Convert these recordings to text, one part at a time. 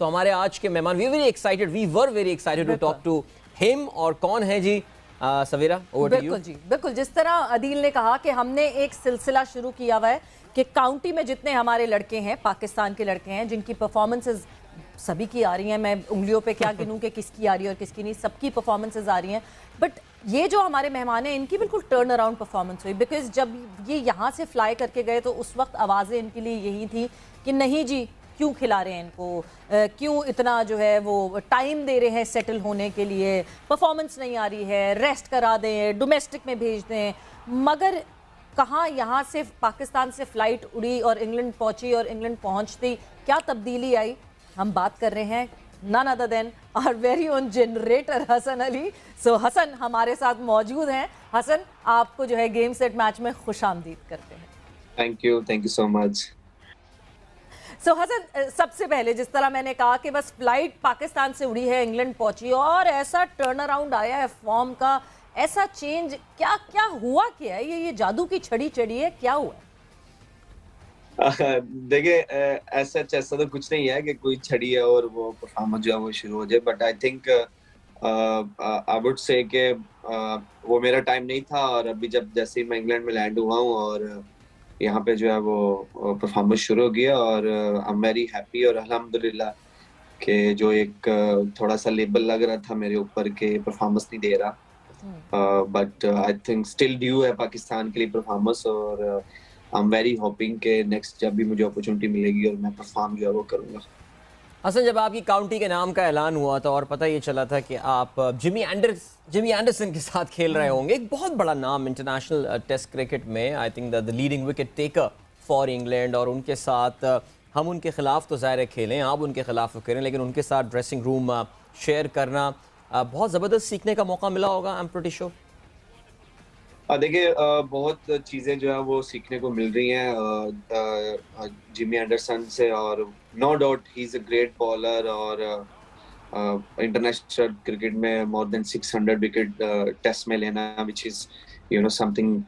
सो हमारे आज के मेहमान we were very excited to talk to him. और कौन है जी? Savera, over to you. बिल्कुल जी, बिल्कुल। जिस तरह अदील ने कहा कि हमने एक सिलसिला शुरू किया हुआ है कि काउंटी में जितने हमारे लड़के हैं, पाकिस्तान के लड़के हैं, जिनकी परफॉर्मेंसेज सभी की आ रही हैं, मैं उंगलियों पे क्या गिनूं कि किसकी आ रही है और किसकी नहीं, सबकी परफॉर्मेंसेज आ रही हैं। बट ये जो हमारे मेहमान हैं, इनकी बिल्कुल टर्न अराउंड परफॉर्मेंस हुई। बिकॉज जब ये यहाँ से फ्लाई करके गए तो उस वक्त आवाज़ें इनके लिए यही थी कि नहीं जी, क्यों खिला रहे हैं इनको, क्यों इतना जो है वो टाइम दे रहे हैं सेटल होने के लिए, परफॉर्मेंस नहीं आ रही है, रेस्ट करा दें, डोमेस्टिक में भेज दें। मगर कहाँ यहाँ से पाकिस्तान से फ़्लाइट उड़ी और इंग्लैंड पहुँची और इंग्लैंड पहुँचती क्या तब्दीली आई। हम बात कर रहे हैं none other than our very own generator Hasan Ali. So Hasan हमारे साथ मौजूद हैं। हसन, आपको जो है गेम सेट मैच में खुशामदीद करते हैं। Thank you so much. So Hasan, सबसे पहले जिस तरह मैंने कहा कि बस फ्लाइट पाकिस्तान से उड़ी है, इंग्लैंड पहुंची और ऐसा टर्न अराउंड आया है फॉर्म का, ऐसा चेंज क्या क्या हुआ, क्या है ये जादू की छड़ी चढ़ी है, क्या हुआ? देखिए, ऐसा तो कुछ नहीं है कि कोई छड़ी है और वो परफॉर्मेंस जो है वो शुरू हो जाए। But I think I would say कि वो मेरा टाइम नहीं था। और अभी जैसे ही मैं इंग्लैंड में लैंड हुआ हूँ और यहाँ पे जो है वो परफॉर्मेंस शुरू हो गया और आई एम वेरी हैप्पी। और अल्हम्दुलिल्लाह कि जो एक थोड़ा सा लेबल लग रहा था मेरे ऊपर के परफॉर्मेंस नहीं दे रहा, but I think still due है पाकिस्तान के लिए परफॉर्मेंस। और आई एम वेरी होपिंग कि नेक्स्ट जब भी मुझे अपॉर्चुनिटी मिलेगी और मैं परफॉर्म जो है वो करूँगा। हसन, जब आपकी काउंटी के नाम का ऐलान हुआ था और पता ये चला था कि आप जिमी एंडरसन के साथ खेल रहे होंगे, एक बहुत बड़ा नाम इंटरनेशनल टेस्ट क्रिकेट में, I think the leading wicket taker for England, और उनके साथ हम उनके खिलाफ तो ज़ाहिर खेलें, आप उनके खिलाफ तो करें, लेकिन उनके साथ ड्रेसिंग रूम शेयर करना बहुत ज़बरदस्त सीखने का मौका मिला होगा। I am pretty sure. देखिए, बहुत चीज़ें जो है वो सीखने को मिल रही हैं जिमी एंडरसन से। और no doubt he is a great bowler और इंटरनेशनल क्रिकेट में मोर देन 600 विकेट टेस्ट में लेना, which is something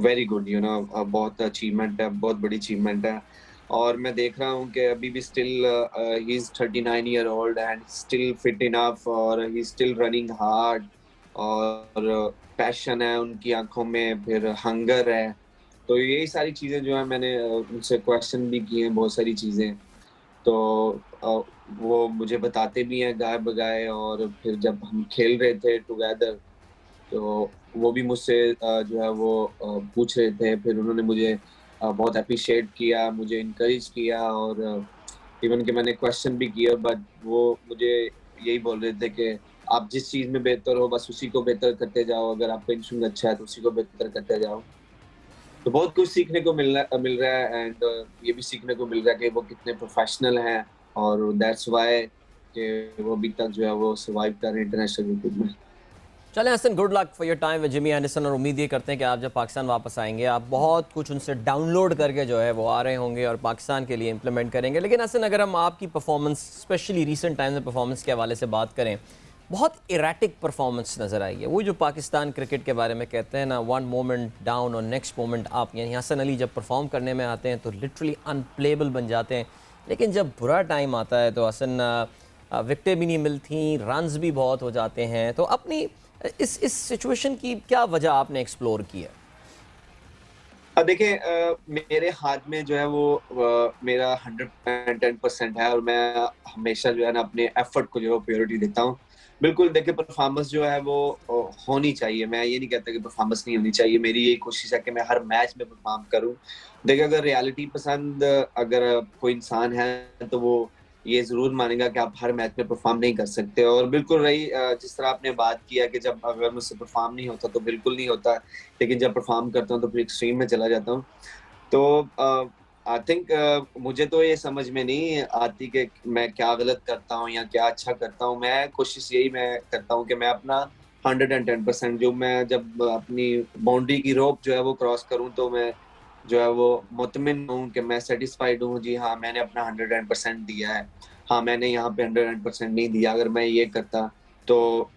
very good, बहुत अचीवमेंट है, बहुत बड़ी अचीवमेंट है। और मैं देख रहा हूँ कि अभी भी still he is 39 year old and still fit enough और ही स्टिल रनिंग हार्ड। और पैशन है उनकी आंखों में, फिर हंगर है। तो यही सारी चीज़ें जो है मैंने उनसे क्वेश्चन भी किए हैं बहुत सारी चीज़ें। तो वो मुझे बताते भी हैं गाए बगाए। और फिर जब हम खेल रहे थे टुगेदर तो वो भी मुझसे जो है वो पूछ रहे थे। फिर उन्होंने मुझे बहुत अप्रिशिएट किया, मुझे इनकरेज किया और इवन कि मैंने क्वेश्चन भी किया। बट वो मुझे यही बोल रहे थे कि आप जिस चीज़ में बेहतर हो बस उसी को बेहतर करते जाओ, अगर आपका इंस्टिंक्ट अच्छा है तो उसी को बेहतर करते जाओ। तो बहुत कुछ सीखने को मिल रहा है। एंड ये भी सीखने को मिल रहा है कि वो कितने प्रोफेशनल हैं और दैट्स व्हाई कि वो अभी तक जो है वो सर्वाइव कर रहे हैं इंटरनेशनल क्रिकेट में। चलें Hasan, good luck for your time with Jimmy Anderson, और उम्मीद ये करते हैं कि आप जब पाकिस्तान वापस आएंगे आप बहुत कुछ उनसे डाउनलोड करके जो है वो आ रहे होंगे और पाकिस्तान के लिए इंप्लीमेंट करेंगे। लेकिन हसन, अगर हम आपकी परफॉर्मेंस स्पेशली रीसेंट टाइम में परफॉर्मेंस के हवाले से बात करें, बहुत इराटिक परफॉर्मेंस नज़र आई है। वो जो पाकिस्तान क्रिकेट के बारे में कहते हैं ना, वन मोमेंट डाउन और नेक्स्ट मोमेंट अप, यानी हसन अली जब परफॉर्म करने में आते हैं तो लिटरली अनप्लेबल बन जाते हैं। लेकिन जब बुरा टाइम आता है तो हसन विकेटें भी नहीं मिलती, रन्स भी बहुत हो जाते हैं। तो अपनी इस सिचुएशन की क्या वजह आपने एक्सप्लोर की है? देखिए, मेरे हाथ में जो है वो मेरा 110% है और मैं हमेशा जो है ना अपने एफर्ट को जो है प्रायोरिटी देता हूँ। बिल्कुल, देखिए परफॉर्मेंस जो है वो होनी चाहिए। मैं ये नहीं कहता कि परफॉर्मेंस नहीं होनी चाहिए, मेरी यही कोशिश है कि मैं हर मैच में परफॉर्म करूँ। देखिए, अगर रियलिटी पसंद अगर कोई इंसान है तो वो ये ज़रूर मानेगा कि आप हर मैच में परफॉर्म नहीं कर सकते। और बिल्कुल रही जिस तरह आपने बात किया कि जब अगर मुझसे परफॉर्म नहीं होता तो बिल्कुल नहीं होता, लेकिन जब परफॉर्म करता हूँ तो फिर एक्सट्रीम में चला जाता हूँ। तो आई थिंक मुझे तो ये समझ में नहीं आती कि मैं क्या गलत करता हूँ या क्या अच्छा करता हूँ। मैं कोशिश यही मैं करता हूँ कि मैं अपना 110% जो मैं जब अपनी बाउंड्री की रोप जो है वो क्रॉस करूँ तो मैं जो है वो मुतमिन हूँ कि मैं सेटिस्फाइड हूँ, जी हाँ मैंने अपना 110% दिया है। हाँ, मैंने यहाँ पे 100% नहीं दिया, अगर मैं ये करता तो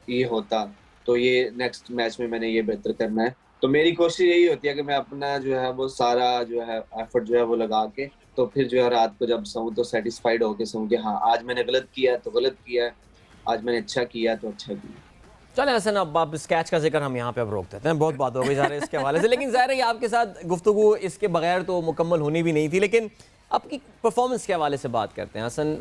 ये होता, तो ये नेक्स्ट मैच में मैंने ये बेहतर करना है। तो मेरी कोशिश यही होती है कि मैं अपना जो है वो सारा जो है एफर्ट जो है वो लगा के तो फिर जो है रात को जब सोऊं तो सेटिस्फाइड होके सोऊं कि हाँ आज मैंने गलत किया है तो गलत किया है, आज मैंने अच्छा किया तो अच्छा किया। चलें हसन, अब स्केच का जिक्र हम यहाँ पे अब रोक देते हैं, बहुत बात हो गई ज़ाहिर है इसके हवाले से, लेकिन ज़ाहिर है आपके साथ गुफ्तगू इसके बगैर तो मुकम्मल होनी भी नहीं थी। लेकिन आपकी परफॉर्मेंस के हवाले से बात करते हैं हसन,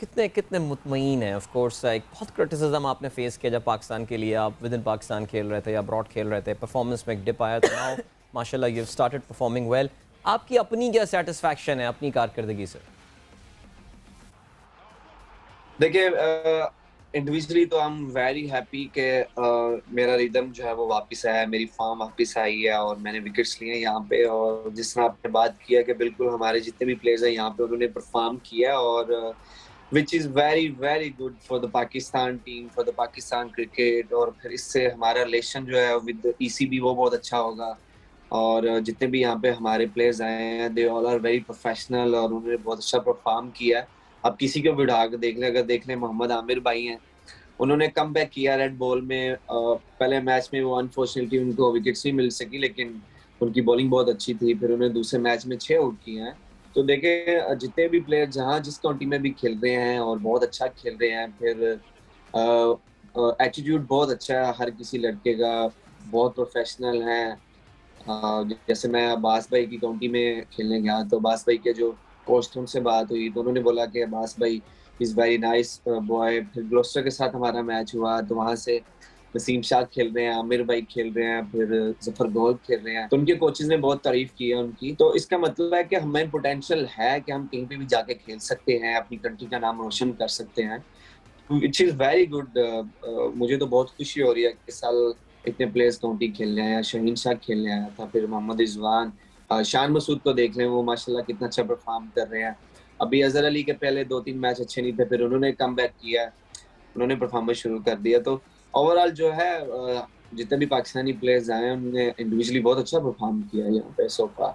कितने कितने मुतमईन हैं। ऑफ कोर्स एक बहुत क्रिटिसिज्म आपने फेस किया जब पाकिस्तान के लिए आप विद इन पाकिस्तान खेल रहे थे या अब्रॉड खेल रहे थे, परफॉर्मेंस में एक डिप आया, तो नाउ माशाल्लाह you have started performing well. आपकी अपनी क्या सेटिस्फैक्शन है अपनी कारकर्दगी से? देखिए इंडिविजुअली तो आई एम वेरी हैप्पी कि मेरा रिदम जो है वो वापस आया है, मेरी फॉर्म वापस आई है और मैंने विकेट्स लिए हैं यहाँ पे। और जिस तरह आपने बात किया कि बिल्कुल हमारे जितने भी प्लेयर्स हैं यहाँ पे उन्होंने परफॉर्म किया, और which is very very good for the Pakistan team, for the Pakistan cricket. और फिर इससे हमारा रिलेशन जो है विद ईसीबी वो बहुत अच्छा होगा। और जितने भी यहाँ पे हमारे प्लेयर्स आए हैं they all are very professional और उन्होंने बहुत अच्छा परफॉर्म किया है। अब किसी को भी उठा के देख ले, अगर देख लें मोहम्मद आमिर भाई हैं, उन्होंने कम बैक किया रेड बॉल में। पहले मैच में वो अनफॉर्चुनेटली उनको विकेट्स नहीं मिल सकी, लेकिन उनकी बॉलिंग बहुत अच्छी थी। फिर उन्होंने दूसरे मैच में 6 आउट किए हैं। तो देखें जितने भी प्लेयर जहाँ जिस काउंटी में भी खेल रहे हैं और बहुत अच्छा खेल रहे हैं। फिर एटीट्यूड बहुत अच्छा है हर किसी लड़के का, बहुत प्रोफेशनल हैं। जैसे मैं अब्बास भाई की काउंटी में खेलने गया तो अब्बास भाई के जो कोच थे उनसे बात हुई तो उन्होंने बोला कि अब्बास भाई इज़ वेरी नाइस बॉय। फिर ग्लोस्टर के साथ हमारा मैच हुआ तो वहाँ से नसीम शाह खेल रहे हैं, आमिर भाई खेल रहे हैं, फिर जफर गोल खेल रहे हैं। तो उनके कोचेज ने बहुत तारीफ की है उनकी। तो इसका मतलब है कि हमें पोटेंशियल है कि हम कहीं पे भी जाके खेल सकते हैं, अपनी कंट्री का नाम रोशन कर सकते हैं, विच इज़ वेरी गुड। मुझे तो बहुत खुशी हो रही है कि इस साल इतने प्लेयर्स काउंटी खेलने आए हैं। शहीन शाह खेलने आया था, फिर मोहम्मद रिजवान, शान मसूद को देख लें, वो माशाल्लाह कितना अच्छा परफॉर्म कर रहे हैं। अभी अजहर अली के पहले 2-3 मैच अच्छे नहीं थे, फिर उन्होंने कम बैक किया, उन्होंने परफॉर्मेंस शुरू कर दिया। तो ओवरऑल जो है जितने भी पाकिस्तानी प्लेयर्स आए हैं उन्होंने इंडिविजुअली बहुत अच्छा परफॉर्म किया है यहाँ पे सो फार।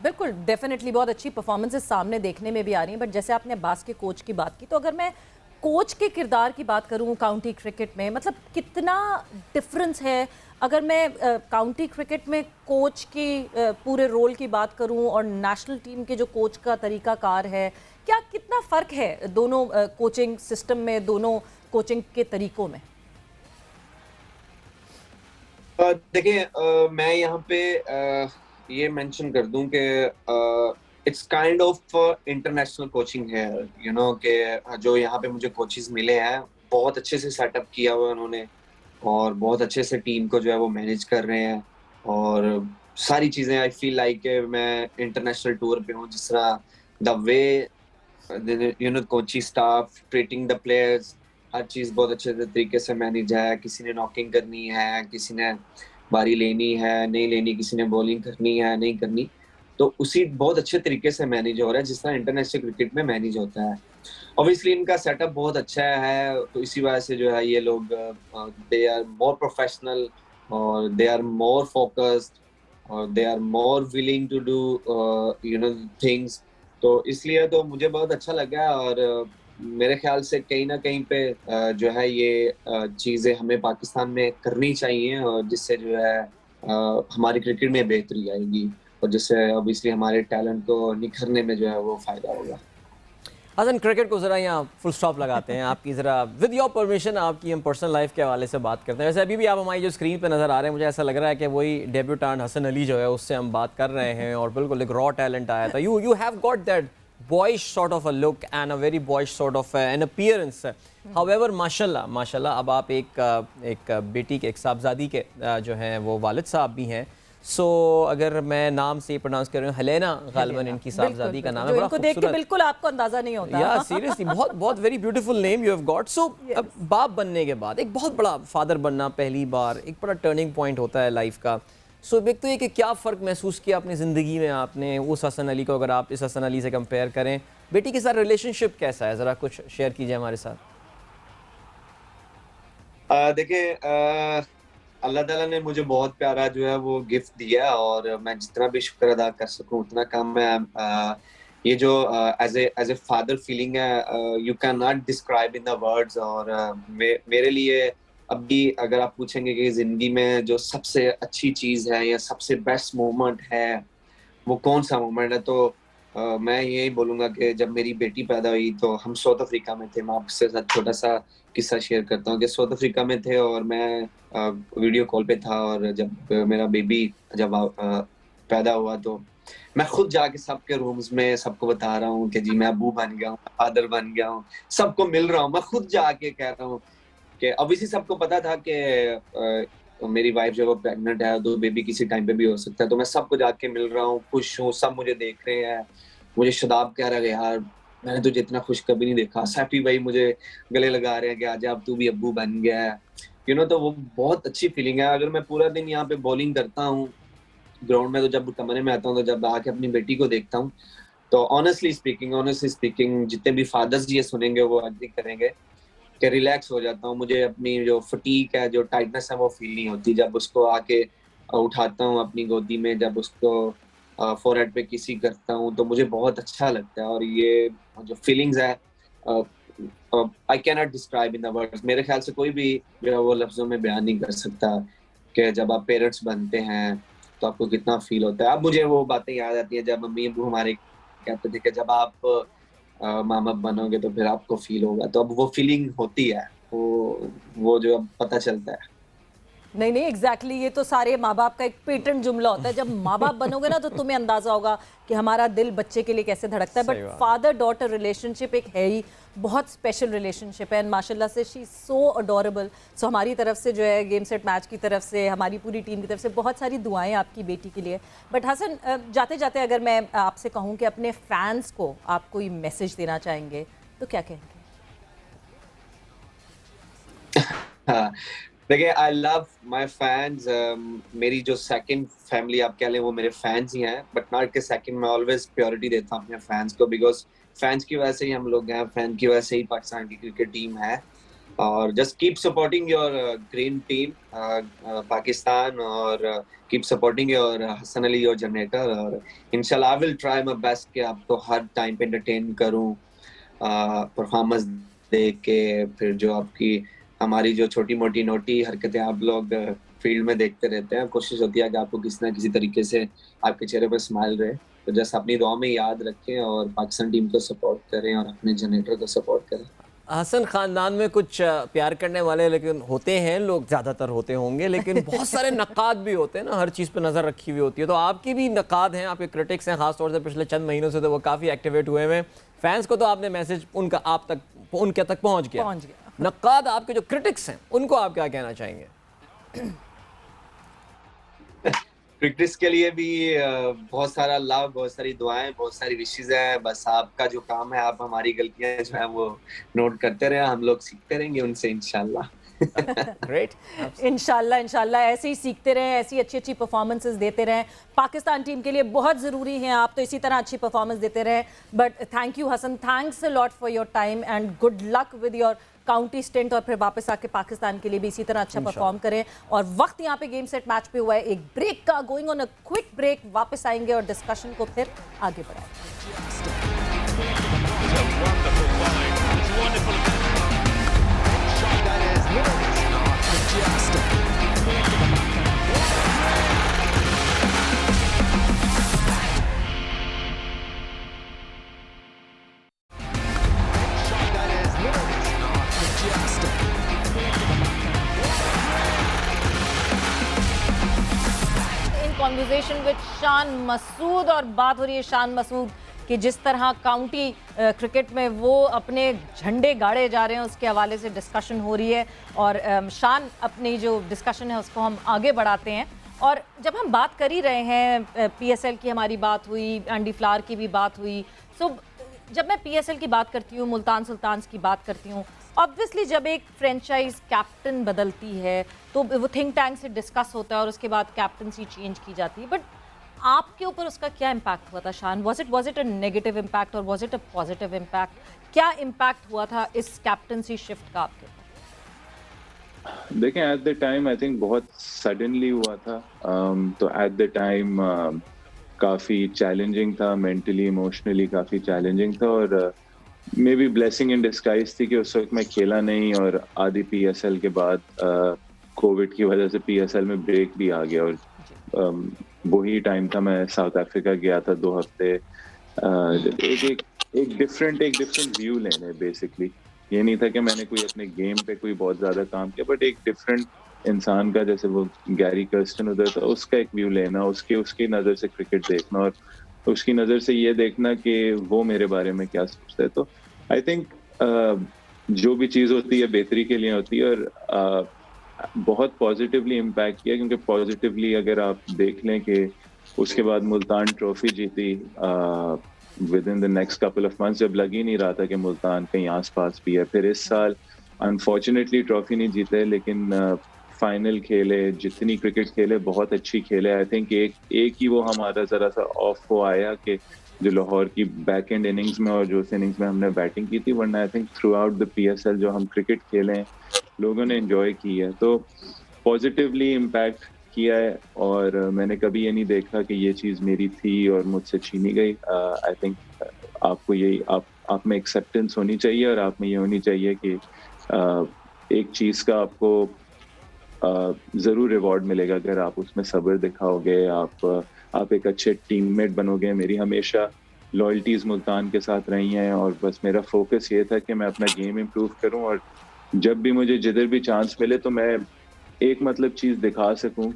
बिल्कुल, डेफिनेटली बहुत अच्छी परफॉर्मेंसेस सामने देखने में भी आ रही हैं। बट जैसे आपने अब्बास के कोच की बात की, तो अगर मैं कोच के किरदार की बात करूं काउंटी क्रिकेट में, मतलब कितना डिफरेंस है अगर मैं काउंटी क्रिकेट में कोच की पूरे रोल की बात करूं और नेशनल टीम के जो कोच का तरीकाकार है, क्या कितना फ़र्क है दोनों कोचिंग सिस्टम में, दोनों कोचिंग के तरीकों में? देखिए मैं यहाँ पे ये मेंशन कर दूं कि it's kind of international coaching है, यू नो कि जो यहाँ पे मुझे कोचेस मिले हैं बहुत अच्छे से सेटअप किया हुआ है उन्होंने और बहुत अच्छे से टीम को जो है वो मैनेज कर रहे हैं। और सारी चीज़ें आई फील लाइक मैं इंटरनेशनल टूर पे हूँ। जिस तरह the way you know coaching staff treating the players, हर चीज़ बहुत अच्छे तरीके से मैनेज है। किसी ने नॉकिंग करनी है, किसी ने बारी लेनी है नहीं लेनी, किसी ने बॉलिंग करनी है नहीं करनी, तो उसी बहुत अच्छे तरीके से मैनेज हो रहा है जिस तरह इंटरनेशनल क्रिकेट में मैनेज होता है। ऑब्वियसली इनका सेटअप बहुत अच्छा है, तो इसी वजह से जो है ये लोग दे आर मोर प्रोफेशनल और दे आर मोर फोकस्ड और they are more willing to do you know things. तो इसलिए तो मुझे बहुत अच्छा लगा और मेरे ख्याल से कहीं ना कहीं पे जो है ये चीज़ें हमें पाकिस्तान में करनी चाहिए और जिससे जो है हमारी क्रिकेट में बेहतरी आएगी और जिससे ऑब्वियसली हमारे टैलेंट को निखरने में जो है वो फ़ायदा होगा। हसन, क्रिकेट को ज़रा यहाँ फुल स्टॉप लगाते हैं। आपकी ज़रा विद योर परमिशन आपकी हम पर्सनल लाइफ के हवाले से बात करते हैं। वैसे अभी भी आप हमारी जो स्क्रीन पे नज़र आ रहे हैं, मुझे ऐसा लग रहा है कि वही डेब्यूटेंट हसन अली जो है उससे हम बात कर रहे हैं और बिल्कुल एक रॉ टैलेंट आया था। You have got that boyish sort of a look and a very boyish sort of an appearance. However माशाल्लाह अब आप एक बेटी के, एक साहबजादी के जो हैं वो वालिद साहब भी हैं। सो अगर मैं नाम से प्रोनाउंस कर रही हूँ, हेलेना गालिबन इनकी साहबजादी का नाम है। बड़ा इनको देख के बिल्कुल आपको अंदाजा नहीं होता। या सीरियसली बहुत बहुत very beautiful name you have got. So अब बाप बनने के बाद एक बहुत बड़ा फादर बनना पहली बार एक बड़ा टर्निंग पॉइंट होता है लाइफ का। सो एक तो ये कि क्या फ़र्क महसूस किया अपनी ज़िंदगी में आपने उस हसन अली को अगर आप इस हसन अली से कंपेयर करें, बेटी के साथ रिलेशनशिप कैसा है, ज़रा कुछ शेयर कीजिए हमारे साथ। देखिए अल्लाह ताला ने मुझे बहुत प्यारा जो है वो गिफ्ट दिया और मैं जितना भी शुक्र अदा कर सकूं उतना कम है। ये जो एज ए फादर फीलिंग है you can not describe in the words. और मेरे लिए अभी अगर आप पूछेंगे कि ज़िंदगी में जो सबसे अच्छी चीज़ है या सबसे बेस्ट मोमेंट है वो कौन सा मोमेंट है, तो मैं यही बोलूंगा कि जब मेरी बेटी पैदा हुई तो हम साउथ अफ्रीका में थे। मैं आपसे साथ छोटा सा किस्सा शेयर करता हूँ कि साउथ अफ्रीका में थे और मैं वीडियो कॉल पे था, और जब मेरा बेबी जब पैदा हुआ तो मैं खुद जाके सबके रूम्स में सबको बता रहा हूँ कि जी मैं अबू बन गया हूँ, फादर बन गया हूँ, सबको मिल रहा हूँ। मैं खुद जाके कह रहा हूँ कि अब इसी सबको पता था कि मेरी वाइफ जब वो प्रेग्नेंट है तो बेबी किसी टाइम पे भी हो सकता है। तो मैं सबको जाके मिल रहा हूँ, खुश हूँ, सब मुझे देख रहे हैं। मुझे शदाब कह रहा है यार मैंने तुझे इतना खुश कभी नहीं देखा। सैफी भाई मुझे गले लगा रहे हैं कि आजा अब तू भी अब्बू बन गया है। तो वो बहुत अच्छी फीलिंग है। अगर मैं पूरा दिन यहाँ पे बॉलिंग करता हूँ ग्राउंड में, तो जब कमरे में आता हूँ, तो जब आके अपनी बेटी को देखता हूँ, तो ऑनेस्टली स्पीकिंग जितने भी फादर्स ये सुनेंगे वो एग्री करेंगे कि रिलैक्स हो जाता हूँ। मुझे अपनी जो फटीक है, जो टाइटनेस है, वो फील नहीं होती जब उसको आके उठाता हूँ अपनी गोदी में, जब उसको फोरहेड पे किसी करता हूँ, तो मुझे बहुत अच्छा लगता है। और ये जो फीलिंग्स है I can not describe in the words. मेरे ख्याल से कोई भी जो है वो लफ्जों में बयान नहीं कर सकता कि जब आप पेरेंट्स बनते हैं तो आपको कितना फील होता है। अब मुझे वो बातें याद आती हैं जब मम्मी अबू हमारे कहते थे कि जब आप माँ बाप बनोगे तो फिर आपको फील होगा। तो अब वो फीलिंग होती है, वो जो अब पता चलता है। नहीं नहीं एग्जैक्टली ये तो सारे माँ बाप का एक पेटेंट जुमला होता है। जब माँ बाप बनोगे ना तो तुम्हें अंदाजा होगा कि हमारा दिल बच्चे के लिए कैसे धड़कता है। सही बट बात। फादर डॉटर रिलेशनशिप एक है ही बहुत स्पेशल रिलेशनशिप है, एंड माशाल्लाह से शी सो अडोरेबल। सो हमारी तरफ से जो है गेम सेट मैच की तरफ से, हमारी पूरी टीम की तरफ से बहुत सारी दुआएं आपकी बेटी के लिए। बट हसन, जाते जाते अगर मैं आपसे कहूँ कि अपने फैंस को आप कोई मैसेज देना चाहेंगे तो क्या कहेंगे? हाँ, देखिए आई लव माय फैंस। मेरी जो सेकंड फैमिली आप कह लें वो मेरे फैंस ही हैं, बट नॉट के सेकंड। मैं ऑलवेज प्रायोरिटी देता हूँ अपने फैंस को, बिकॉज फैंस की वजह से ही हम लोग हैं, फैन की वजह से ही पाकिस्तान की क्रिकेट टीम है। और just keep supporting your green team Pakistan, और keep supporting your Hasan Ali your generator. और इंशाल्लाह I will try my best कि आपको हर टाइम पे एंटरटेन करूं, परफॉर्मेंस दे के। फिर जो आपकी हमारी जो छोटी मोटी नोटी हरकतें आप लोग फील्ड में देखते रहते हैं, कोशिश होती है कि आपको किसी ना किसी तरीके से आपके चेहरे पर स्माइल रहे। तो जस्ट अपनी दुआ में याद रखें और पाकिस्तान टीम को सपोर्ट करें और अपने जनरेटर को सपोर्ट करें। हसन खानदान में कुछ प्यार करने वाले लेकिन होते हैं लोग, ज़्यादातर होते होंगे, लेकिन बहुत सारे नक़ाद भी होते हैं ना, हर चीज़ पे नज़र रखी हुई होती है। तो आपकी भी नक़ाद हैं, आपके क्रिटिक्स हैं, खासतौर से पिछले चंद महीनों से तो वो काफ़ी एक्टिवेट हुए हैं। फैंस को तो आपने मैसेज उनका उनके तक पहुँच गया। नक़ाद आपके जो क्रिटिक्स हैं उनको आप क्या कहना चाहेंगे? क्रिकेटर्स के लिए भी बहुत सारा लव, बहुत सारी दुआएं, बहुत सारी विशेस हैं। बस आपका जो काम है, आप हमारी गलतियां जो है वो नोट करते रहे, हम लोग सीखते रहेंगे उनसे इंशाल्लाह। ग्रेट। इंशाल्लाह इंशाल्लाह ऐसे ही सीखते रहें, ऐसी अच्छी अच्छी परफॉर्मेंसेस देते रहें। पाकिस्तान टीम के लिए बहुत ज़रूरी हैं आप, तो इसी तरह अच्छी परफॉर्मेंस देते रहें। But thank you Hasan, thanks a lot for your time and good luck with your county stint, और फिर वापस आके पाकिस्तान के लिए भी इसी तरह अच्छा परफॉर्म करें। और वक्त यहाँ पे गेम सेट मैच पे हुआ है एक ब्रेक का, going on a quick break. वापस आएंगे और डिस्कशन को फिर आगे बढ़ाएंगे। कॉन्वर्सेशन विद शान मसूद, और बात हो रही है शान मसूद कि जिस तरह काउंटी क्रिकेट में वो अपने झंडे गाड़े जा रहे हैं उसके हवाले से डिस्कशन हो रही है। और शान, अपनी जो डिस्कशन है उसको हम आगे बढ़ाते हैं। और जब हम बात कर ही रहे हैं, पीएसएल की हमारी बात हुई, एंडी फ्लावर की भी बात हुई। सो जब मैं पीएसएल की बात करती हूँ, मुल्तान सुल्तान्स की बात करती हूँ, ऑब्वियसली जब एक फ्रेंचाइज कैप्टन बदलती है तो वो थिंक टैंक से डिस्कस होता है और उसके बाद कैप्टनसी चेंज की जाती है। बट आपके ऊपर उसका क्या इम्पैक्ट हुआ था Shan? Was it a negative impact और was it a positive impact? क्या इम्पैक्ट हुआ था इस कैप्टनसी शिफ्ट का आपके ऊपर? देखें, at the time I think बहुत सडनली हुआ था। तो एट द टाइम काफ़ी चैलेंजिंग था, मेंटली इमोशनली काफ़ी चैलेंजिंग था। और maybe blessing in disguise थी कि उस वक्त मैं खेला नहीं, और आधी पीएसएल के बाद कोविड की वजह से पीएसएल में ब्रेक भी आ गया। और वही टाइम था, मैं साउथ अफ्रीका गया था 2 हफ्ते एक एक एक डिफरेंट व्यू लेने बेसिकली। ये नहीं था कि मैंने कोई अपने गेम पे कोई बहुत ज्यादा काम किया, बट एक डिफरेंट इंसान का, जैसे वो गैरी कर्स्टन उधर था, उसका एक व्यू लेना, उसके उसकी नजर से क्रिकेट देखना और उसकी नजर से ये देखना कि वो मेरे बारे में क्या सोचता है। तो आई थिंक जो भी चीज होती है बेहतरी के लिए होती है, और बहुत पॉजिटिवली इम्पैक्ट किया, क्योंकि पॉजिटिवली अगर आप देख लें कि उसके बाद मुल्तान ट्रॉफी जीती with in the next couple of months, जब लग ही नहीं रहा था कि मुल्तान कहीं आसपास भी है। फिर इस साल अनफॉर्चुनेटली ट्रॉफी नहीं जीते, लेकिन फाइनल खेले, जितनी क्रिकेट खेले बहुत अच्छी खेले। आई थिंक एक ही वो हमारा जरा सा ऑफ हो आया कि जो लाहौर की बैक एंड इनिंग्स में और जो उस इनिंग्स में हमने बैटिंग की थी, वरना I think through out the PSL जो हम क्रिकेट खेले लोगों ने एंजॉय की है। तो पॉजिटिवली इम्पैक्ट किया है, और मैंने कभी ये नहीं देखा कि ये चीज़ मेरी थी और मुझसे छीनी गई। आई थिंक आपको यही आप में एक्सेप्टेंस होनी चाहिए, और आप में ये होनी चाहिए कि एक चीज़ का आपको ज़रूर रिवॉर्ड मिलेगा अगर आप उसमें सब्र दिखाओगे, आप एक अच्छे टीममेट बनोगे। मेरी हमेशा लॉयल्टीज मुल्तान के साथ रही हैं, और बस मेरा फोकस ये था कि मैं अपना गेम इम्प्रूव करूं, और जब भी मुझे जिधर भी चांस मिले तो मैं एक मतलब चीज दिखा सकूं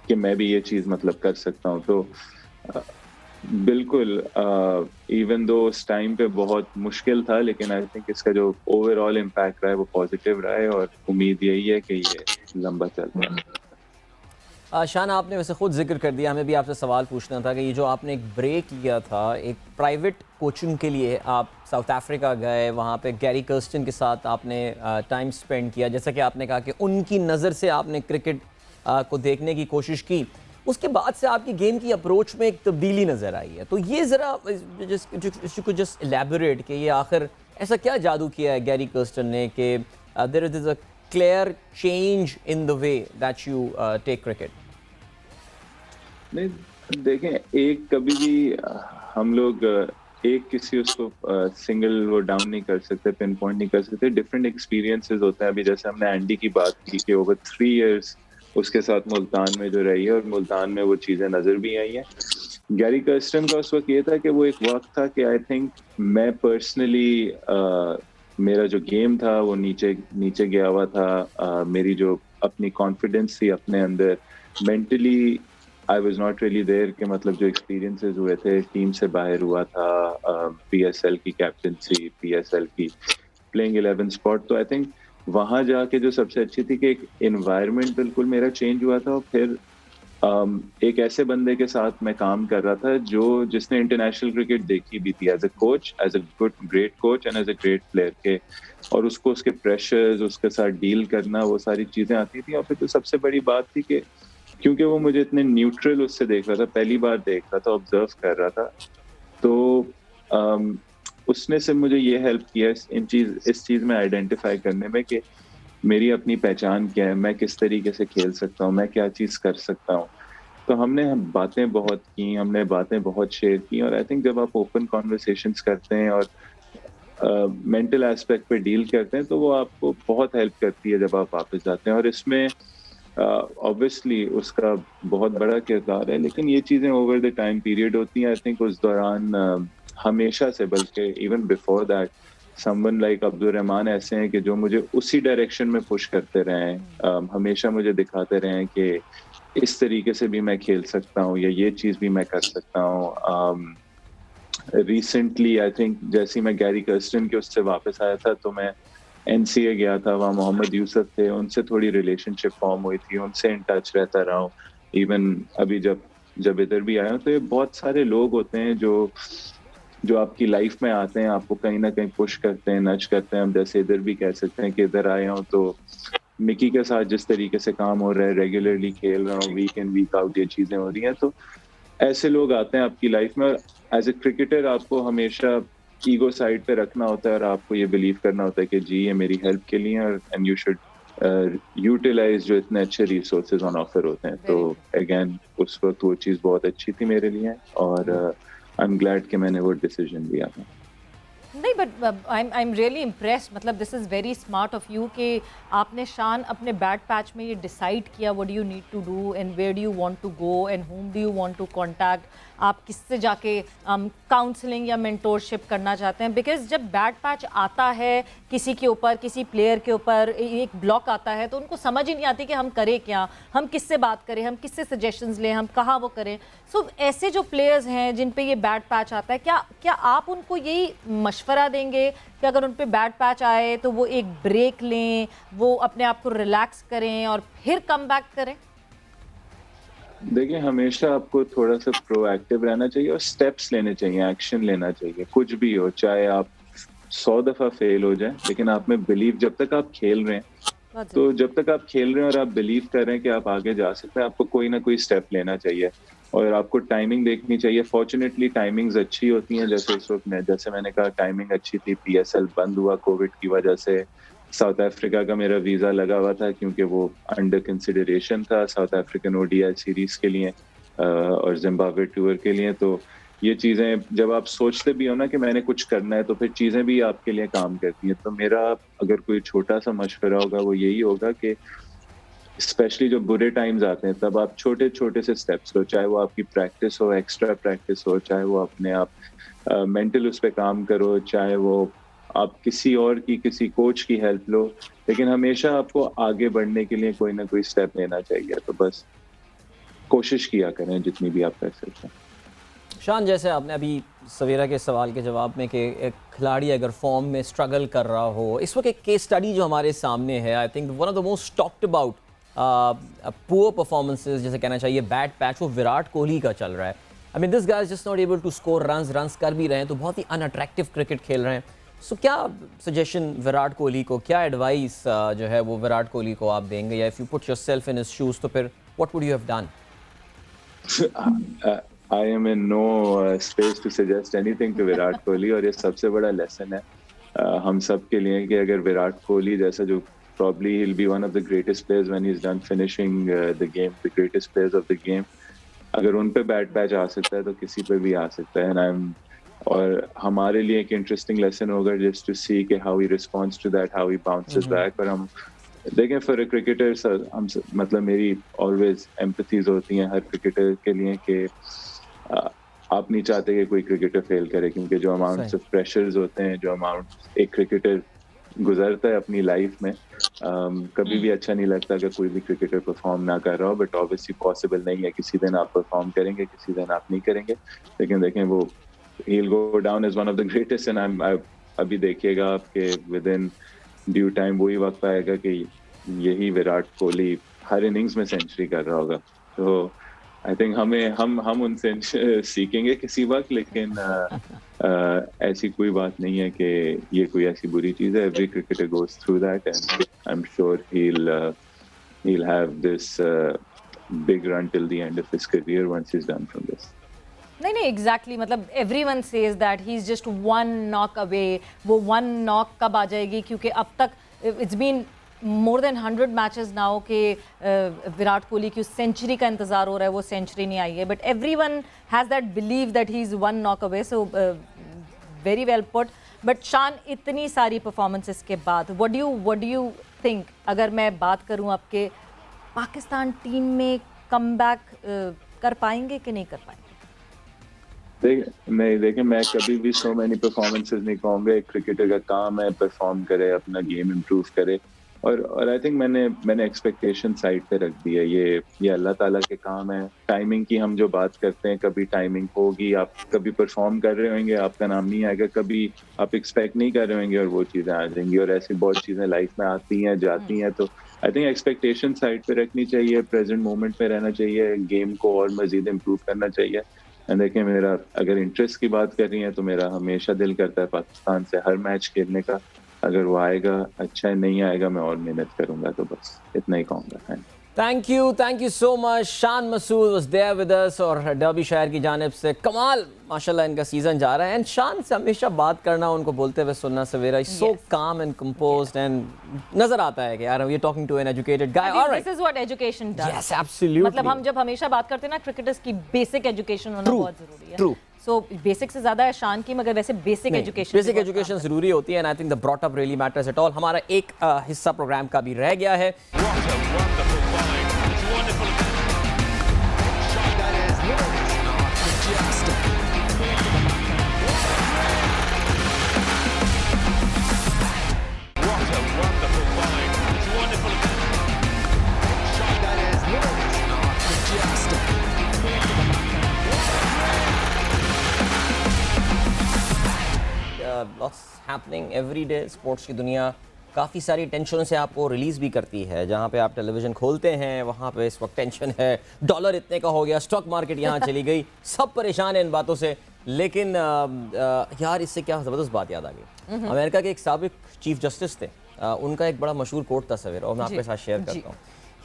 कि मैं भी ये चीज मतलब कर सकता हूं। तो बिल्कुल, इवन दो उस टाइम पे बहुत मुश्किल था, लेकिन आई थिंक इसका जो ओवरऑल इम्पैक्ट रहा है वो पॉजिटिव रहा है, और उम्मीद यही है कि ये लंबा चल रहा है। शान, आपने वैसे ख़ुद जिक्र कर दिया, हमें भी आपसे सवाल पूछना था कि ये जो आपने एक ब्रेक लिया था एक प्राइवेट कोचिंग के लिए, आप साउथ अफ्रीका गए, वहाँ पे गैरी कर्स्टन के साथ आपने टाइम स्पेंड किया, जैसा कि आपने कहा कि उनकी नज़र से आपने क्रिकेट को देखने की कोशिश की, उसके बाद से आपकी गेम की अप्रोच में एक तब्दीली नज़र आई है। तो ये ज़रा जस्ट एलैबोरेट कि ये आखिर ऐसा क्या जादू किया है गैरी कर्स्टन ने कि there is a clear change in the way that you take cricket. नहीं, देखें, एक कभी भी हम लोग एक किसी उसको सिंगल वो डाउन नहीं कर सकते, पिन पॉइंट नहीं कर सकते। डिफरेंट एक्सपीरियंसेस होते हैं। अभी जैसे हमने एंडी की बात की कि ओवर 3 इयर्स उसके साथ मुल्तान में जो रही है, और मुल्तान में वो चीजें नजर भी आई हैं। गैरी कर्स्टन का उस वक्त ये था कि वो एक वक्त था कि आई थिंक मैं पर्सनली मेरा जो गेम था वो नीचे नीचे गया हुआ था। मेरी जो अपनी कॉन्फिडेंस थी अपने अंदर, mentally I was not really there, के मतलब जो एक्सपीरियंसेस हुए थे, टीम से बाहर हुआ था, PSL की कैप्टनसी, PSL की प्लेइंग 11 स्पॉट। तो आई थिंक वहां जाके जो सबसे अच्छी थी कि एक एनवायरनमेंट बिल्कुल मेरा चेंज हुआ था, और फिर एक ऐसे बंदे के साथ मैं काम कर रहा था जिसने इंटरनेशनल क्रिकेट देखी भी थी, as a coach, as a great coach and as a great player के, और उसको उसके प्रेशर्स, उसके साथ डील करना, वो सारी चीजें आती थी। और फिर तो सबसे बड़ी बात थी कि क्योंकि वो मुझे इतने न्यूट्रल उससे देख रहा था, पहली बार देख रहा था, ऑब्जर्व कर रहा था, तो उसने सिर्फ मुझे ये हेल्प किया इस चीज में आइडेंटिफाई करने में कि मेरी अपनी पहचान क्या है, मैं किस तरीके से खेल सकता हूँ, मैं क्या चीज कर सकता हूँ। तो हमने बातें बहुत की, हमने बातें बहुत शेयर की, और आई थिंक जब आप ओपन कॉन्वर्सेशंस करते हैं और मेंटल एस्पेक्ट पे डील करते हैं, तो वो आपको बहुत हेल्प करती है जब आप वापस जाते हैं। और इसमें ऑब्वियसली उसका बहुत बड़ा किरदार है, लेकिन ये चीजें ओवर द टाइम पीरियड होती हैं। आई थिंक उस दौरान हमेशा से, बल्कि even before that, someone like Abdul Rahman ऐसे हैं कि जो मुझे उसी डायरेक्शन में पुश करते रहे हैं, हमेशा मुझे दिखाते रहे हैं कि इस तरीके से भी मैं खेल सकता हूँ, या ये चीज भी मैं कर सकता हूँ। रिसेंटली आई थिंक जैसे ही मैं गैरी कर्स्टन के उससे वापस आया था, तो मैं NCA गया था, वहाँ मोहम्मद यूसुफ थे, उनसे थोड़ी रिलेशनशिप फॉर्म हुई थी, उनसे इन टच रहता रहा हूँ। इवन अभी जब इधर भी आया हूँ, तो ये बहुत सारे लोग होते हैं जो आपकी लाइफ में आते हैं, आपको कहीं ना कहीं पुश करते हैं, नच करते हैं। हम जैसे इधर भी कह सकते हैं कि इधर आया हूँ तो मिकी के साथ जिस तरीके से काम हो रहा है, रेगुलरली खेल रहा हूँ, वीक इन वीक आउट ये चीजें हो रही हैं, तो ऐसे लोग आते हैं आपकी लाइफ में। और एज ए क्रिकेटर आपको हमेशा ईगो साइड पे रखना होता है, और आपको ये बिलीव करना होता है कि जी ये मेरी हेल्प के लिए, और एंड यू शुड यूटिलाइज जो इतने अच्छे रिसोर्सेज ऑन ऑफर होते हैं। तो अगेन उस वक्त वो चीज़ बहुत अच्छी थी मेरे लिए, और आई एम ग्लैड कि मैंने वो डिसीजन लिया था। नहीं, but I am really impressed, मतलब this is very smart of you कि आपने शान अपने बैड पैच में ये डिसाइड किया what do you need to do and where do you want to go and whom do you want to contact. आप किससे जाके काउंसलिंग या मेंटोरशिप करना चाहते हैं? बिकॉज जब बैड पैच आता है किसी के ऊपर, किसी प्लेयर के ऊपर एक ब्लॉक आता है, तो उनको समझ ही नहीं आती कि हम करें क्या, हम किससे बात करें, हम किससे सजेशंस लें, हम कहाँ वो करें। सो ऐसे जो प्लेयर्स हैं जिन पे ये बैड पैच आता है, क्या आप उनको यही मशवरा देंगे कि अगर उन पे बैड पैच आए तो वो एक ब्रेक लें, वो अपने आप को रिलैक्स करें और फिर कम बैक करें? देखिए, हमेशा आपको थोड़ा सा प्रोएक्टिव रहना चाहिए और स्टेप्स लेने चाहिए, एक्शन लेना चाहिए। कुछ भी हो, चाहे आप 100 दफा फेल हो जाए, लेकिन आप में बिलीव, जब तक आप खेल रहे हैं, तो जब तक आप खेल रहे हैं और आप बिलीव कर रहे हैं कि आप आगे जा सकते हैं, आपको कोई ना कोई स्टेप लेना चाहिए और आपको टाइमिंग देखनी चाहिए। फॉर्चुनेटली टाइमिंग्स अच्छी होती हैं, जैसे इस वक्त जैसे मैंने कहा, टाइमिंग अच्छी थी। PSL बंद हुआ कोविड की वजह से। साउथ अफ्रीका का मेरा वीजा लगा हुआ था क्योंकि वो अंडर कंसिडरेशन था साउथ अफ्रीकन ODI सीरीज के लिए और जिम्बाब्वे टूर के लिए। तो ये चीजें जब आप सोचते भी हो ना कि मैंने कुछ करना है, तो फिर चीजें भी आपके लिए काम करती हैं। तो मेरा अगर कोई छोटा सा मशवरा होगा वो यही होगा कि स्पेशली जो बुरे टाइम्स आते हैं, तब आप छोटे छोटे से स्टेप्स लो, चाहे वो आपकी प्रैक्टिस हो, एक्स्ट्रा प्रैक्टिस हो, चाहे वो अपने आप मेंटल उस पर काम करो, चाहे वो आप किसी और की, किसी कोच की हेल्प लो, लेकिन हमेशा आपको आगे बढ़ने के लिए कोई ना कोई स्टेप लेना चाहिए। तो बस कोशिश किया करें जितनी भी आप कर सकते हैं। शान, जैसे आपने अभी सवेरा के सवाल के जवाब में कि एक खिलाड़ी अगर फॉर्म में स्ट्रगल कर रहा हो, इस वक्त एक केस स्टडी जो हमारे सामने है, I think one of the most talked about poor performances, जैसे कहना चाहिए बैड पैच, वो विराट कोहली का चल रहा है। I mean this guy is just not able to score runs कर भी रहे हैं तो बहुत ही अनअट्रैक्टिव क्रिकेट खेल रहे हैं। सो क्या सजेशन विराट कोहली को, क्या एडवाइस जो है वो विराट कोहली को आप देंगे, या if you put yourself in his shoes तो फिर what would you have done? I am in no space to suggest anything to Virat Kohli, और ये सबसे बड़ा लेसन है हम सब के लिए कि अगर विराट कोहली जैसा, जो probably he'll be one of the greatest players when he's done finishing the game, the greatest players of the game, अगर उन पे बैड पैच आ सकता है तो किसी पे भी आ सकता है। और हमारे लिए एक इंटरेस्टिंग लेसन होगा जस्ट टू सी कि how he responds to that, how he bounces back. और हम देखें, फॉर अ क्रिकेटर, हम मतलब मेरी ऑलवेज एम्पैथीज होती हैं हर क्रिकेटर के लिए कि आप नहीं चाहते कि कोई क्रिकेटर फेल करे, क्योंकि जो अमाउंट्स ऑफ प्रेशर्स होते हैं, जो अमाउंट एक क्रिकेटर गुजरता है अपनी लाइफ में, कभी भी अच्छा नहीं लगता अगर कोई भी क्रिकेटर परफॉर्म ना कर रहा हो। बट ऑब्वियसली पॉसिबल नहीं है, किसी दिन आप परफॉर्म करेंगे, किसी दिन आप नहीं करेंगे, लेकिन देखें वो he'll go down as one of the greatest, and अभी देखिएगा आपके within due time वही वक्त आएगा कि यही विराट कोहली हर इनिंग्स में सेंचुरी कर रहा होगा। तो आई थिंक हम उनसे सीखेंगे किसी वक्त, लेकिन ऐसी कोई बात नहीं है कि ये कोई ऐसी बुरी चीज़ है। Every cricketer goes through that, and I'm sure he'll have this big run till the end of his career once he's done from this. नहीं एग्जैक्टली, मतलब everyone says that he is just one knock away. वो one knock कब आ जाएगी, क्योंकि अब तक it's been more than 100 matches now कि विराट कोहली की उस सेंचुरी का इंतजार हो रहा है, वो सेंचुरी नहीं आई है। But everyone has that believe that he is one knock away. So very well put. But शान, इतनी सारी परफॉर्मेंसेस के बाद व्हाट डू यू थिंक, अगर मैं बात करूँ आपके पाकिस्तान टीम में कमबैक कर पाएंगे कि नहीं कर पाएंगे? देखें, मैं कभी भी सो मैनी परफॉर्मेंसेस नहीं कहूँगा। एक क्रिकेटर का काम है परफॉर्म करे, अपना गेम इम्प्रूव करे, और आई थिंक मैंने एक्सपेक्टेशन साइड पे रख दी है। ये अल्लाह ताला के काम है। टाइमिंग की हम जो बात करते हैं, कभी टाइमिंग होगी, आप कभी परफॉर्म कर रहे होंगे, आपका नाम नहीं आएगा, कभी आप एक्सपेक्ट नहीं कर रहे होंगे और वो चीज़ें आ जाएंगी। और ऐसी बहुत चीज़ें लाइफ में आती हैं, जाती हैं। तो आई थिंक एक्सपेक्टेशन साइड पे रखनी चाहिए, प्रेजेंट मोमेंट में रहना चाहिए, गेम को और मजीद इम्प्रूव करना चाहिए। देखिए, मेरा अगर इंटरेस्ट की बात कर रही है तो मेरा हमेशा दिल करता है पाकिस्तान से हर मैच खेलने का। अगर वो आएगा अच्छा, नहीं आएगा मैं और मेहनत करूंगा। तो बस इतना ही कहूँगा। Thank you so much. Shan Masood was there with us, और डर्बी शहर की जानिब से कमाल माशाल्लाह इनका सीजन जा रहा है। एंड शान से हमेशा बात करना, उनको बोलते हुए सुनना सवेरा, सो काम एंड कंपोज्ड, एंड नजर आता है कि यार we are talking to an educated guy. Alright, this is what education does. Yes, absolutely. मतलब हम जब हमेशा बात करते हैं ना क्रिकेटर्स की, बेसिक एजुकेशन होना बहुत जरूरी है। ट्रू। सो बेसिक से ज्यादा है शान की, मगर वैसे बेसिक एजुकेशन जरूरी होती है। And I think the brought up really matters at all. हमारा एक हिस्सा प्रोग्राम का भी रह गया है। What a wonderful find. It's wonderful. Shot that is lots happening every day. Sports की दुनिया काफ़ी सारी टेंशनों से आपको रिलीज़ भी करती है। जहाँ पे आप टेलीविज़न खोलते हैं वहाँ पे इस वक्त टेंशन है, डॉलर इतने का हो गया, स्टॉक मार्केट यहाँ चली गई, सब परेशान हैं इन बातों से। लेकिन यार इससे क्या ज़बरदस्त बात याद आ गई। अमेरिका के एक साबिक चीफ जस्टिस थे, उनका एक बड़ा मशहूर कोट था सवेरे, और मैं आपके साथ शेयर करता हूँ।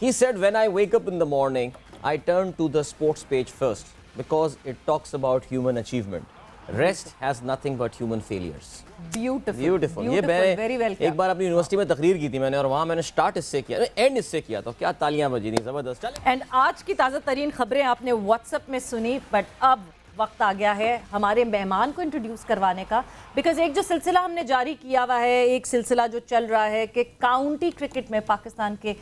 He said, when I wake up in the morning, I turn to the sports page first because it talks about human achievement. Rest has nothing but human failures. Beautiful ये very मैंने well एक बार अपनी university में तकरीर की थी मैंने, और वहाँ मैंने स्टार्ट इससे किया, एंड इससे किया, तो क्या तालियां बजी थी, जबरदस्त। चले एंड आज की ताज़ा तरीन खबरें आपने व्हाट्सएप में सुनी, बट अब वक्त आ गया है हमारे मेहमान को इंट्रोड्यूस करवाने का। बिकॉज एक जो सिलसिला हमने जारी किया हुआ है, एक सिलसिला जो चल रहा है कि काउंटी क्रिकेट में पाकिस्तान के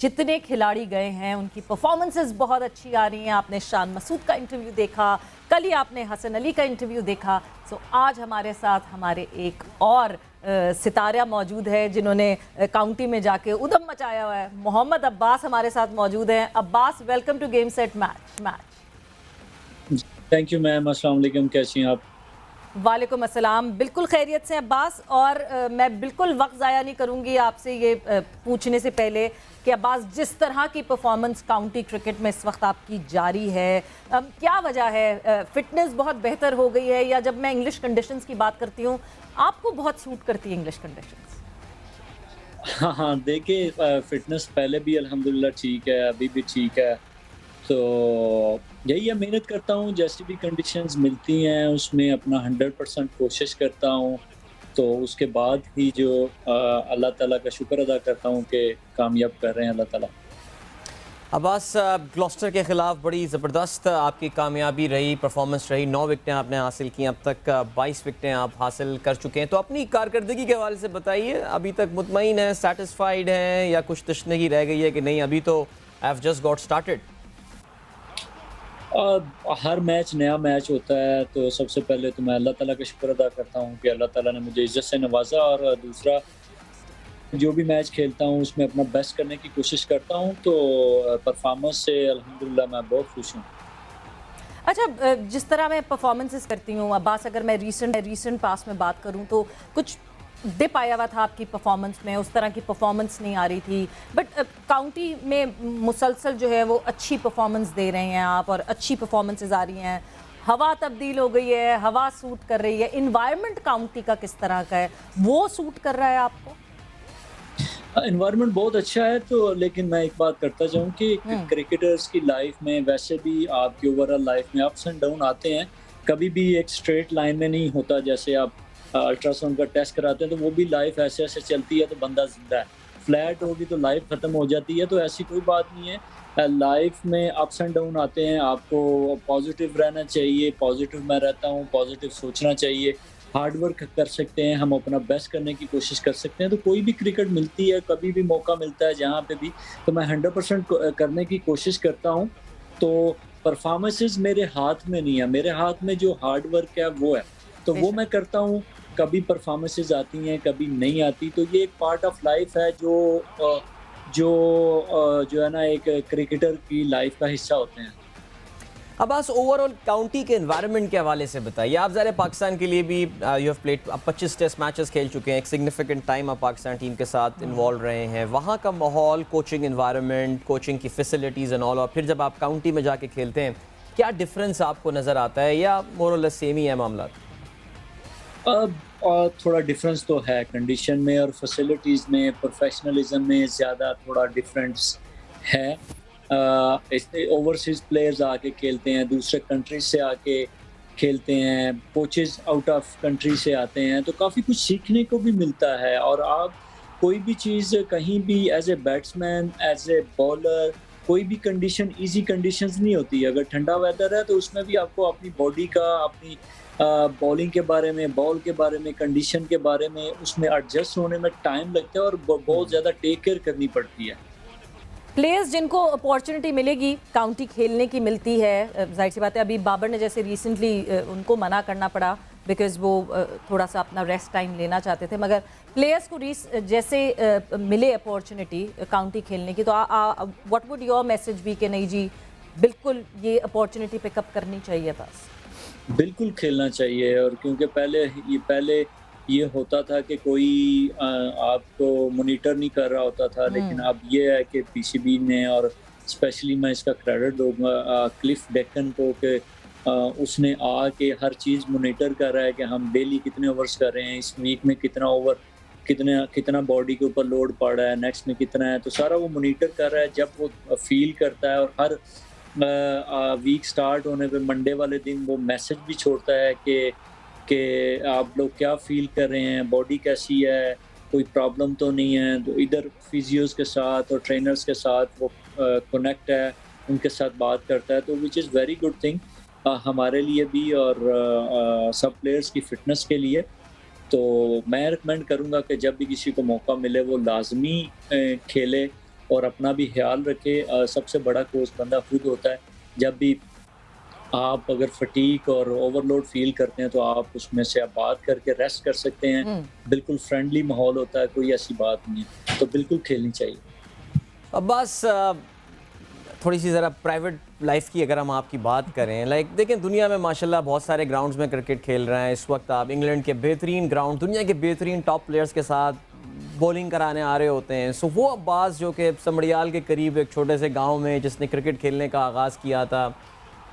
जितने खिलाड़ी गए हैं उनकी परफॉर्मेंसेस बहुत अच्छी आ रही हैं। आपने शान मसूद का इंटरव्यू देखा, कल ही आपने हसन अली का इंटरव्यू देखा। सो आज हमारे साथ हमारे एक और सितारा मौजूद है जिन्होंने काउंटी में जाके उधम मचाया हुआ है। मोहम्मद अब्बास हमारे साथ मौजूद हैं। Abbas, welcome to game set match. Thank you ma'am, अस्सलाम वालेकुम, कैसी हैं आप? वालेकुम अस्सलाम, बिल्कुल खैरियत से अब्बास। और मैं बिल्कुल वक्त ज़ाया नहीं करूंगी आपसे ये पूछने से पहले कि अब्बास, जिस तरह की परफॉर्मेंस काउंटी क्रिकेट में इस वक्त आपकी जारी है, क्या वजह है? फिटनेस बहुत बेहतर हो गई है, या जब मैं इंग्लिश कंडीशंस की बात करती हूँ आपको बहुत सूट करती है इंग्लिश कंडीशंस? हाँ, देखिए फिटनेस पहले भी अल्हम्दुलिल्लाह ठीक है, अभी भी ठीक है। तो यही है, मेहनत करता हूँ, जैसी भी कंडीशंस मिलती हैं उसमें अपना 100% कोशिश करता हूँ। तो उसके बाद ही जो अल्लाह ताला का शुक्र अदा करता हूँ कि कामयाब कर रहे हैं अल्लाह ताला। अब्बास, ग्लॉस्टर के खिलाफ बड़ी ज़बरदस्त आपकी कामयाबी रही, परफॉर्मेंस रही। 9 विकटें आपने हासिल की, अब तक 22 विकटें आप हासिल कर चुके हैं। तो अपनी कारकर्दगी के हवाले से बताइए, अभी तक मुतमईन हैं, सेटिस्फाइड हैं, या कुछ तशनगी रह गई है कि नहीं अभी तो I have just got started? Her match नया मैच होता है, तो सबसे पहले तो मैं अल्लाह ताला का शुक्र अदा करता हूँ कि अल्लाह ताला ने मुझे इज़्ज़त से नवाजा, और दूसरा जो भी मैच खेलता हूँ उसमें अपना बेस्ट करने की कोशिश करता हूँ। तो परफॉर्मेंस से अल्हम्दुलिल्लाह मैं बहुत खुश हूँ। अच्छा, जिस तरह मैं परफॉर्मेंसेस करती हूँ अब्बास, अगर मैं रीसेंट पास में बात करूँ तो कुछ डिप आया हुआ था आपकी परफॉर्मेंस में, उस तरह की परफॉर्मेंस नहीं आ रही थी। बट काउंटी में मुसलसल जो है वो अच्छी परफॉर्मेंस दे रहे हैं आप, और अच्छी परफॉर्मेंसेस आ रही हैं। हवा तब्दील हो गई है, हवा सूट कर रही है, इन्वायरमेंट काउंटी का किस तरह का है, वो सूट कर रहा है आपको? एनवायरनमेंट बहुत अच्छा है। तो लेकिन मैं एक बात करता जाऊँ कि क्रिकेटर्स की लाइफ में, वैसे भी आपकी ओवरऑल लाइफ में अप्स एंड डाउन आते हैं, कभी भी एक स्ट्रेट लाइन में नहीं होता। जैसे आप अल्ट्रासाउंड का टेस्ट कराते हैं तो वो भी लाइफ ऐसे ऐसे चलती है तो बंदा जिंदा है, फ्लैट होगी तो लाइफ ख़त्म हो जाती है। तो ऐसी कोई बात नहीं है, लाइफ में अप्स एंड डाउन आते हैं। आपको पॉजिटिव रहना चाहिए, पॉजिटिव मैं रहता हूँ, पॉजिटिव सोचना चाहिए, हार्ड वर्क कर सकते हैं, हम अपना बेस्ट करने की कोशिश कर सकते हैं। तो कोई भी क्रिकेट मिलती है, कभी भी मौका मिलता है जहाँ पे भी, तो मैं 100% करने की कोशिश करता हूँ। तो परफॉर्मेंसेस मेरे हाथ में नहीं है, मेरे हाथ में जो हार्ड वर्क है वो है, तो वो मैं करता हूँ। कभी परफॉर्मेंसेस आती हैं, कभी नहीं आती, तो ये एक पार्ट ऑफ लाइफ है जो है ना, एक क्रिकेटर की लाइफ का हिस्सा होते हैं। अब्बास, ओवरऑल काउंटी के एनवायरनमेंट के हवाले से बताइए। आप ज़रा पाकिस्तान के लिए भी यू हैव प्लेड, आप 25 टेस्ट मैचेस खेल चुके हैं, एक सिग्निफिकेंट टाइम आप पाकिस्तान टीम के साथ इन्वॉल्व रहे हैं। वहाँ का माहौल, कोचिंग एनवायरनमेंट, कोचिंग की फैसिलिटीज़ एंड ऑल, और फिर जब आप काउंटी में जाके खेलते हैं क्या डिफरेंस आपको नज़र आता है, या मोर और लेस सेम ही है मामला? थोड़ा डिफरेंस तो है, कंडीशन में और फैसिलिटीज़ में, प्रोफेशनलिज्म में ज़्यादा थोड़ा डिफरेंस है। ओवरसीज़ प्लेयर्स आके खेलते हैं, दूसरे कंट्री से आके खेलते हैं, कोचेस आउट ऑफ कंट्री से आते हैं, तो काफ़ी कुछ सीखने को भी मिलता है। और आप कोई भी चीज़ कहीं भी as a batsman, as a bowler, कोई भी कंडीशन इजी कंडीशंस नहीं होती। अगर ठंडा वेदर है तो उसमें भी आपको अपनी बॉडी का, अपनी बॉलिंग के बारे में, बॉल के बारे में, कंडीशन के बारे में, उसमें एडजस्ट होने में टाइम लगता है और बहुत ज़्यादा टेक केयर करनी पड़ती है। प्लेयर्स जिनको अपॉर्चुनिटी मिलेगी काउंटी खेलने की मिलती है, जाहिर सी बात है अभी बाबर ने जैसे रिसेंटली उनको मना करना पड़ा बिकॉज वो थोड़ा सा अपना रेस्ट टाइम लेना चाहते थे, मगर प्लेयर्स को जैसे मिले अपॉर्चुनिटी काउंटी खेलने की, तो what would your message be कि नहीं जी बिल्कुल ये अपॉर्चुनिटी पिकअप करनी चाहिए बस? बिल्कुल खेलना चाहिए। और क्योंकि पहले ये होता था कि कोई आपको मॉनिटर नहीं कर रहा होता था, लेकिन अब ये है कि पीसीबी ने, और स्पेशली मैं इसका क्रेडिट दूंगा क्लिफ डेकन को, कि उसने आके हर चीज़ मॉनिटर कर रहा है कि हम डेली कितने ओवर्स कर रहे हैं, इस वीक में कितना ओवर, कितना बॉडी के ऊपर लोड पड़ रहा है, नेक्स्ट में कितना है, तो सारा वो मॉनिटर कर रहा है। जब वो फील करता है और हर वीक स्टार्ट होने पे मंडे वाले दिन वो मैसेज भी छोड़ता है कि आप लोग क्या फील कर रहे हैं, बॉडी कैसी है, कोई प्रॉब्लम तो नहीं है। तो इधर फिजियोज के साथ और ट्रेनर्स के साथ वो कनेक्ट है, उनके साथ बात करता है, तो which is very good thing हमारे लिए भी और सब प्लेयर्स की फिटनेस के लिए। तो मैं रिकमेंड करूँगा कि जब भी किसी को मौका मिले वो लाजमी खेले और अपना भी ख्याल रखे। सबसे बड़ा कोच बंदा खुद होता है। जब भी आप अगर फटीक और ओवरलोड फील करते हैं तो आप उसमें से आप बात करके रेस्ट कर सकते हैं। बिल्कुल फ्रेंडली माहौल होता है, कोई ऐसी बात नहीं है, तो बिल्कुल खेलनी चाहिए। अब बस थोड़ी सी ज़रा प्राइवेट लाइफ की अगर हम आपकी बात करें, लाइक देखें दुनिया में माशाल्लाह बहुत सारे ग्राउंड्स में क्रिकेट खेल रहे हैं। इस वक्त आप इंग्लैंड के बेहतरीन ग्राउंड, दुनिया के बेहतरीन टॉप प्लेयर्स के साथ बॉलिंग कराने आ रहे होते हैं। सो वो अब्बास जो कि समड़ियाल के करीब एक छोटे से गांव में जिसने क्रिकेट खेलने का आगाज़ किया था,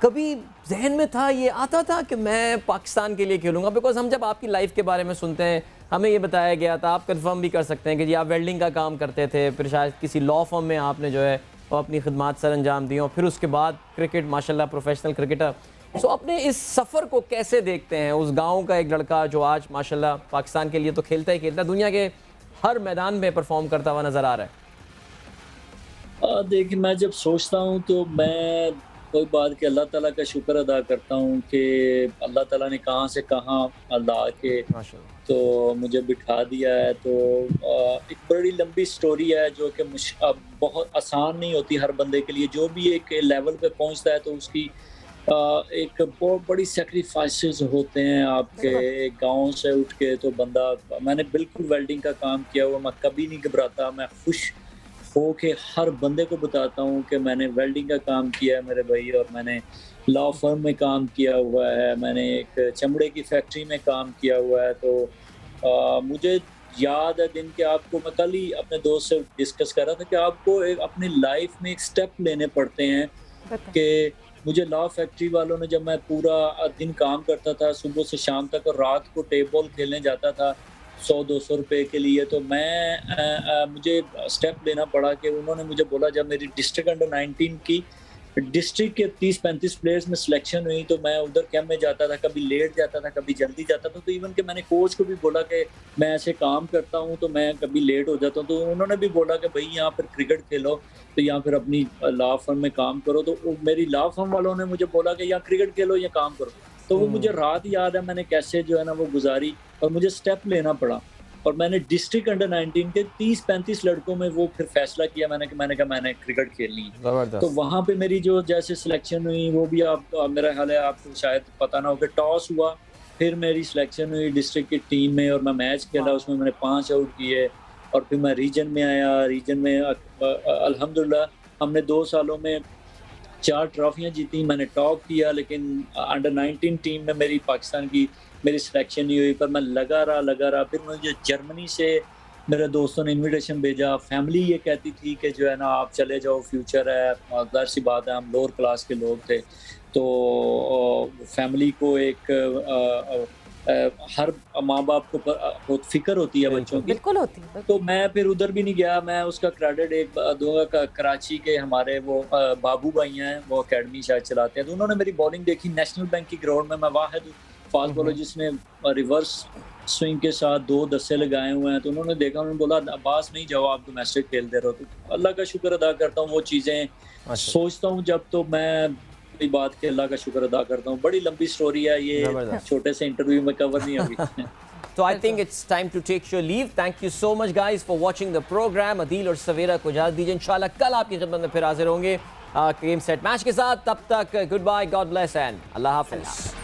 कभी जहन में था, ये आता था कि मैं पाकिस्तान के लिए खेलूँगा? बिकॉज हम जब आपकी लाइफ के बारे में सुनते हैं, हमें ये बताया गया था, आप कंफर्म भी कर सकते हैं कि जी आप वेल्डिंग का काम करते थे, फिर शायद किसी लॉ फर्म में आपने जो है वो अपनी खिदमात सर अंजाम दी, और फिर उसके बाद क्रिकेट माशाल्लाह प्रोफेशनल क्रिकेटर। सो अपने इस सफ़र को कैसे देखते हैं? उस गाँव का एक लड़का जो आज माशाल्लाह पाकिस्तान के लिए तो खेलता ही खेलता, दुनिया के हर मैदान में परफॉर्म करता हुआ नज़र आ रहा है। देखिए, मैं जब सोचता हूँ तो मैं कोई बात कि अल्लाह ताला का शुक्र अदा करता हूँ कि अल्लाह ताला ने कहाँ से कहाँ ला के तो मुझे बिठा दिया है। तो एक बड़ी लंबी स्टोरी है जो कि बहुत आसान नहीं होती हर बंदे के लिए। जो भी एक लेवल पे पहुँचता है तो उसकी एक बहुत बड़ी सेक्रीफाइसेस होते हैं आपके। एक गाँव से उठ के तो बंदा, मैंने बिल्कुल वेल्डिंग का काम किया हुआ, मैं कभी नहीं घबराता, मैं खुश हो के हर बंदे को बताता हूँ कि मैंने वेल्डिंग का काम किया है मेरे भाई, और मैंने लॉ फर्म में काम किया हुआ है, मैंने एक चमड़े की फैक्ट्री में काम किया हुआ है। तो मुझे याद है दिन के, आपको मैं कल ही अपने दोस्त से डिस्कस कर रहा था कि आपको अपनी लाइफ में एक स्टेप लेने पड़ते हैं। कि मुझे लॉ फैक्ट्री वालों ने, जब मैं पूरा दिन काम करता था सुबह से शाम तक और रात को टेप बॉल खेलने जाता था 100-200 रुपए के लिए, तो मुझे स्टेप लेना पड़ा कि उन्होंने मुझे बोला, जब मेरी डिस्ट्रिक्ट अंडर 19 की डिस्ट्रिक्ट के 30-35 प्लेयर्स में सिलेक्शन हुई, तो मैं उधर कैंप में जाता था, कभी लेट जाता था, कभी जल्दी जाता था। तो इवन कि मैंने कोच को भी बोला कि मैं ऐसे काम करता हूँ तो मैं कभी लेट हो जाता हूँ, तो उन्होंने भी बोला कि भाई यहाँ पर क्रिकेट खेलो तो यहाँ फिर अपनी लॉ फर्म में काम करो। तो मेरी लॉ फर्म वालों ने मुझे बोला कि यहाँ क्रिकेट खेलो या काम करो। तो वो मुझे रात याद है मैंने कैसे जो है ना वो गुजारी, और मुझे स्टेप लेना पड़ा। और मैंने डिस्ट्रिक्ट अंडर 19 के 30-35 लड़कों में वो फिर फैसला किया मैंने कहा मैंने क्रिकेट खेलनी है। तो वहाँ पे मेरी जो जैसे सिलेक्शन हुई, वो भी आप मेरा ख्याल है आपको शायद पता ना हो कि टॉस हुआ, फिर मेरी सिलेक्शन हुई डिस्ट्रिक्ट की टीम में और मैं मैच खेला, उसमें मैंने 5 आउट किए। और फिर मैं रीजन में आया। रीजन में अल्हम्दुलिल्लाह हमने 2 सालों में 4 ट्रॉफियाँ जीती, मैंने टॉप किया। लेकिन अंडर 19 टीम में मेरी पाकिस्तान की मेरी सिलेक्शन नहीं हुई, पर मैं लगा रहा। फिर मुझे जर्मनी से मेरे दोस्तों ने इनविटेशन भेजा। फैमिली ये कहती थी कि जो है ना आप चले जाओ, फ्यूचर है। ज़ाहिर सी बात है, हम लोअर क्लास के लोग थे, तो फैमिली को एक हर माँ बाप को बहुत फिक्र होती है बच्चों की, बिल्कुल होती है। तो मैं फिर उधर भी नहीं गया। मैं उसका क्रेडिट एक दूंगा, कराची के हमारे वो बाबू भाई हैं, वो एकेडमी शायद चलाते हैं, तो उन्होंने मेरी बॉलिंग देखी नेशनल बैंक की ग्राउंड में। मैं वाहिद फास्ट बॉलर जिसने रिवर्स स्विंग के साथ 2 दस्से लगाए हुए हैं, तो उन्होंने देखा, उन्होंने बोला अब्बास नहीं जाओ, आप डोमेस्टिक खेलते रहो। तो अल्लाह का शुक्र अदा करता हूँ, वो चीज़ें सोचता हूँ जब, तो मैं बात के अल्लाह का शुक्र अदा करता हूँ। बड़ी लंबी स्टोरी है ये, छोटे से इंटरव्यू में कवर नहीं होगी। So I think it's time to take your leave. Thank you so much guys for watching the program. Adeel और सवेरा को इजाज़त दीजिए, इंशाल्लाह कल आपकी खिदमत में फिर हाजिर होंगे गेम सेट मैच के साथ. तब तक goodbye, God bless and अल्लाह हाफिज़.